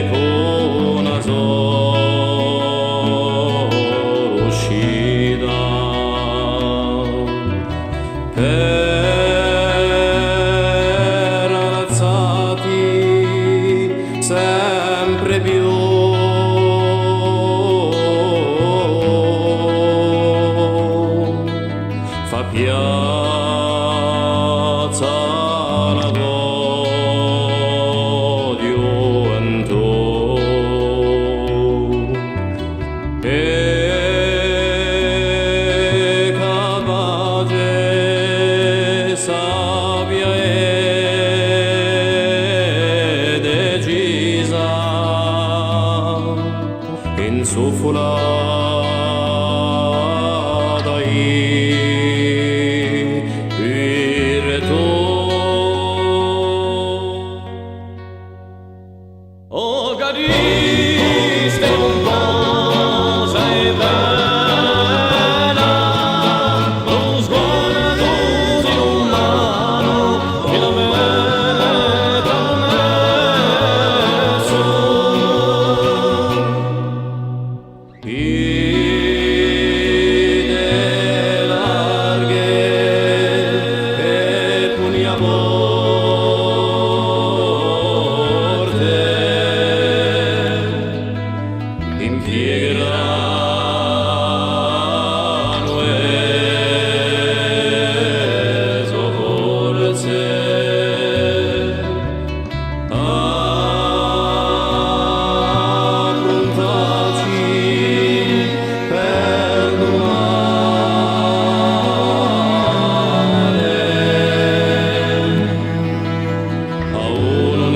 cieco naso uscita per alzati sempre più fa piazza la e capace, sabbia e decisa, insufflata virtù. Oh, cariste un po' sei bella, lo sguardo di umano che la meta messo. Ide larghe e pugniamo impiegheranno eso forse approntaci per domani a uno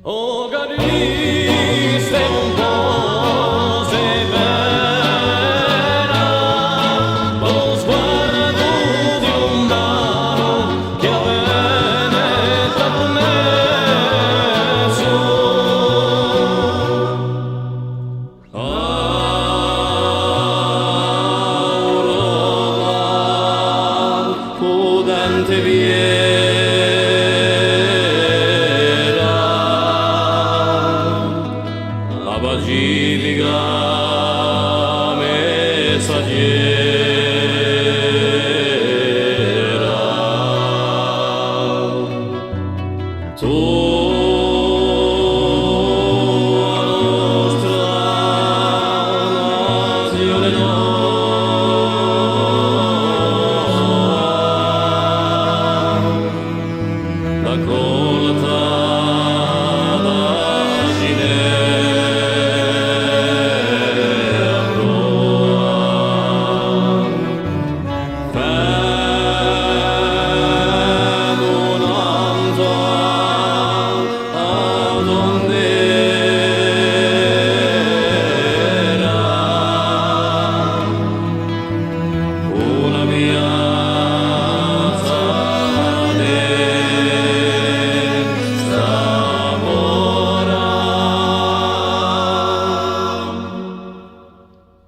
oh, cariste un po' sei bella, lo sguardo di umano che la veneta messo. Aurora potente la pacifica messaggera, tua nostra nazione nostra, la colta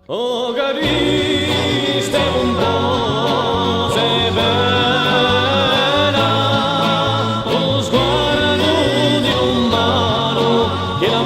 oh, cariste un po' sei bella, lo sguardo di umano che la